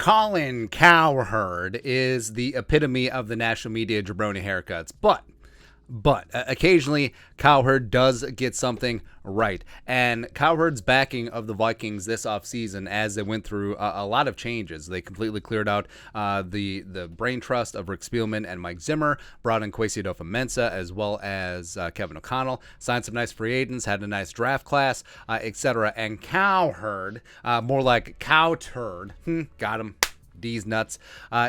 Colin Cowherd is the epitome of the national media jabroni haircuts, but occasionally Cowherd does get something right. And Cowherd's backing of the Vikings this offseason as they went through a lot of changes. They completely cleared out the brain trust of Rick Spielman and Mike Zimmer, brought in Kwesi adofo-mensah as well as Kevin O'Connell, signed some nice free agents, had a nice draft class, etc. And Cowherd, more like cow turd, got him. D's nuts,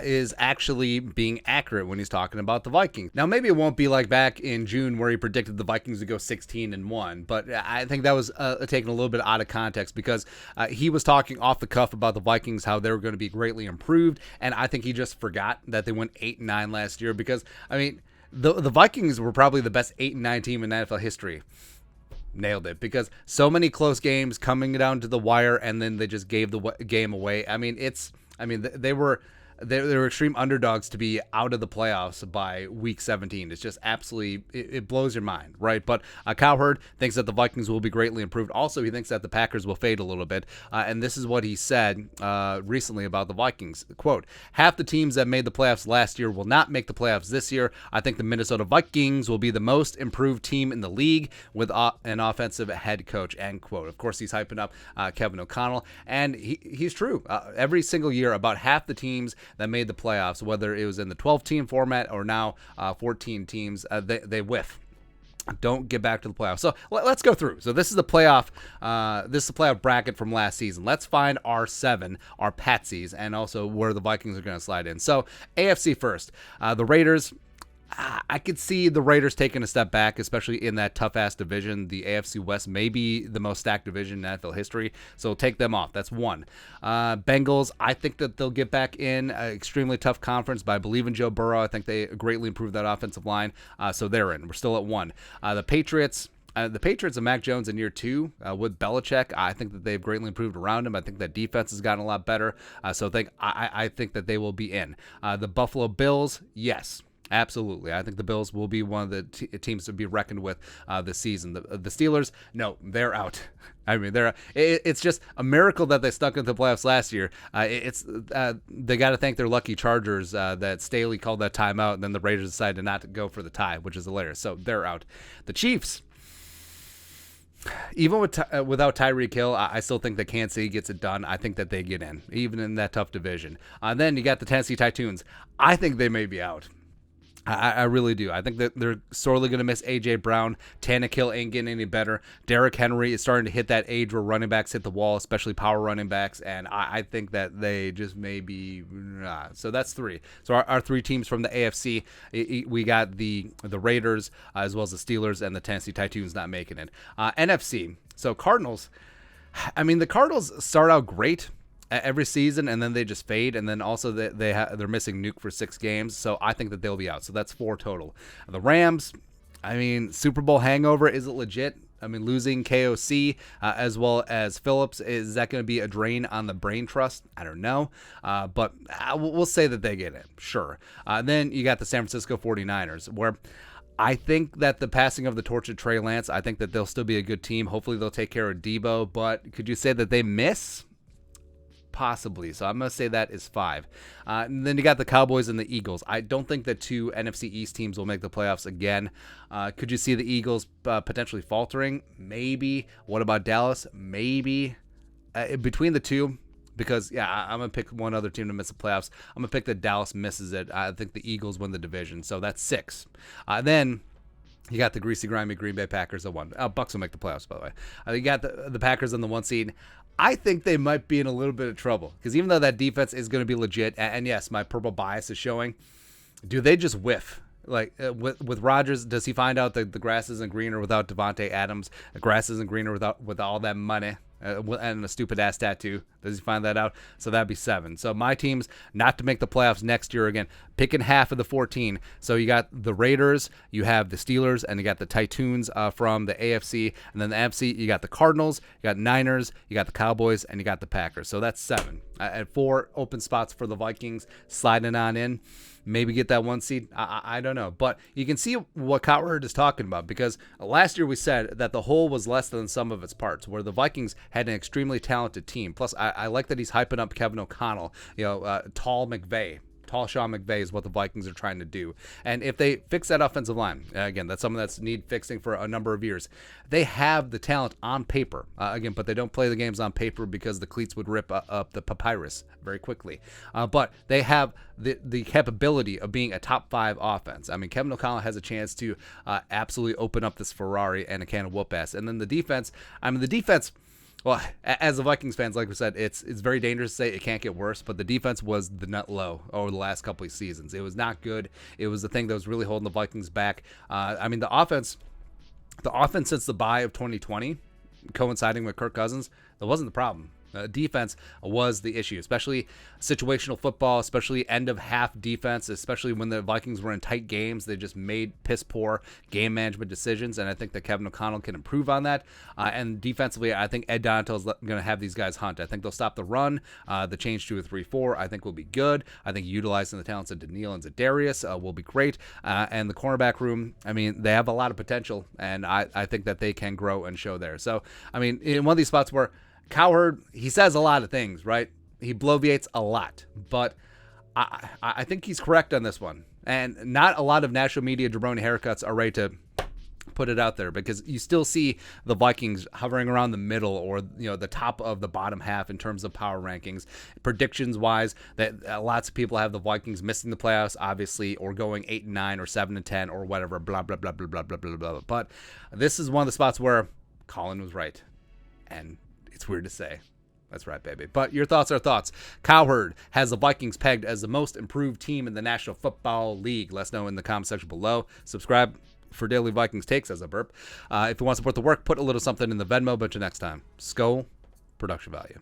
is actually being accurate when he's talking about the Vikings. Now, maybe it won't be like back in June where he predicted the Vikings would go 16-1, but I think that was taken a little bit out of context because he was talking off the cuff about the Vikings, how they were going to be greatly improved, and I think he just forgot that they went 8-9 last year because, I mean, the Vikings were probably the best 8-9 team in NFL history. Nailed it, because so many close games coming down to the wire, and then they just gave the game away. They were extreme underdogs to be out of the playoffs by week 17. It's just absolutely, it blows your mind, right? But Cowherd thinks that the Vikings will be greatly improved. Also, he thinks that the Packers will fade a little bit. And this is what he said recently about the Vikings. Quote, half the teams that made the playoffs last year will not make the playoffs this year. I think the Minnesota Vikings will be the most improved team in the league with an offensive head coach, end quote. Of course, he's hyping up Kevin O'Connell. And he's true. Every single year, about half the teams that made the playoffs, whether it was in the 12-team format or now 14 teams, they whiff. Don't get back to the playoffs. So let's go through. So this is the playoff. This is the playoff bracket from last season. Let's find our 7, our patsies, and also where the Vikings are going to slide in. So AFC first. The Raiders. I could see the Raiders taking a step back, especially in that tough-ass division. The AFC West may be the most stacked division in NFL history, so take them off. That's 1. Bengals, I think that they'll get back in. Extremely tough conference, but I believe in Joe Burrow. I think they greatly improved that offensive line, so they're in. We're still at 1. The Patriots and Mac Jones in year 2 with Belichick, I think that they've greatly improved around him. I think that defense has gotten a lot better, so I think that they will be in. The Buffalo Bills, yes. Absolutely. I think the Bills will be one of the teams to be reckoned with this season. The Steelers, no, they're out. I mean, it's just a miracle that they stuck into the playoffs last year. They got to thank their lucky Chargers that Staley called that timeout, and then the Raiders decided not to go for the tie, which is hilarious. So they're out. The Chiefs, even without Tyreek Hill, I still think that Kansas City gets it done. I think that they get in, even in that tough division. Then you got the Tennessee Titans. I think they may be out. I really do. I think that they're sorely going to miss A.J. Brown. Tannehill ain't getting any better. Derrick Henry is starting to hit that age where running backs hit the wall, especially power running backs, and I think that they just may be so that's 3. So our 3 teams from the AFC, we got the Raiders as well as the Steelers and the Tennessee Titans not making it. NFC, so Cardinals, I mean, the Cardinals start out great every season, and then they just fade, and then also they're missing Nuke for 6 games, so I think that they'll be out. So that's 4 total. The Rams, I mean, Super Bowl hangover, is it legit? I mean, losing KOC as well as Phillips, is that going to be a drain on the brain trust? I don't know, but we'll say that they get it, sure. Then you got the San Francisco 49ers, where I think that the passing of the torch of Trey Lance, I think that they'll still be a good team. Hopefully they'll take care of Debo, but could you say that they miss? Possibly. So I'm going to say that is 5. And then you got the Cowboys and the Eagles. I don't think that 2 NFC East teams will make the playoffs again. Could you see the Eagles potentially faltering? Maybe. What about Dallas? Maybe. Between the 2, because, I'm going to pick one other team to miss the playoffs. I'm going to pick that Dallas misses it. I think the Eagles win the division. So that's 6. Then you got the greasy, grimy Green Bay Packers at 1. Bucks will make the playoffs, by the way. You got the Packers on the 1 seed. I think they might be in a little bit of trouble because even though that defense is going to be legit, and yes, my purple bias is showing, do they just whiff? Like with Rodgers, does he find out that the grass isn't greener without Devontae Adams? The grass isn't greener with all that money and a stupid ass tattoo. Does he find that out? So that'd be 7. So my team's not to make the playoffs next year again. Picking half of the 14. So you got the Raiders, you have the Steelers, and you got the Titans from the AFC, and then the NFC. You got the Cardinals, you got Niners, you got the Cowboys, and you got the Packers. So that's 7. And 4 open spots for the Vikings sliding on in. maybe get that 1 seed. I don't know. But you can see what Cowherd is talking about, because last year we said that the whole was less than the sum of its parts, where the Vikings had an extremely talented team. Plus, I like that he's hyping up Kevin O'Connell, tall McVay. Tall Sean McVay is what the Vikings are trying to do. And if they fix that offensive line, again, that's something that's need fixing for a number of years. They have the talent on paper, again, but they don't play the games on paper because the cleats would rip up the papyrus very quickly. But they have the capability of being a top 5 offense. I mean, Kevin O'Connell has a chance to absolutely open up this Ferrari and a can of whoop ass. And then the defense, well, as the Vikings fans, like we said, it's very dangerous to say it can't get worse, but the defense was the nut low over the last couple of seasons. It was not good. It was the thing that was really holding the Vikings back. The offense since the bye of 2020, coinciding with Kirk Cousins, that wasn't the problem. Defense was the issue, especially situational football, especially end of half defense, especially when the Vikings were in tight games. They just made piss poor game management decisions, and I think that Kevin O'Connell can improve on that. And defensively, I think Ed Donatell's going to have these guys hunt. I think they'll stop the run. The change to a 3-4, I think, will be good. I think utilizing the talents of Daniil and Zadarius will be great. And the cornerback room, they have a lot of potential, and I think that they can grow and show there. So, in one of these spots where Cowherd, he says a lot of things, right? He bloviates a lot, but I think he's correct on this one. And not a lot of national media jabroni haircuts are ready to put it out there, because you still see the Vikings hovering around the middle or the top of the bottom half in terms of power rankings. Predictions wise, that lots of people have the Vikings missing the playoffs, obviously, or going 8-9 or 7-10 or whatever, blah blah blah blah blah blah blah blah. But this is one of the spots where Colin was right, and it's weird to say. That's right, baby. But your thoughts are thoughts. Cowherd has the Vikings pegged as the most improved team in the National Football League. Let us know in the comment section below. Subscribe for daily Vikings takes as a burp. If you want to support the work, put a little something in the Venmo. But until next time, Skull Production Value.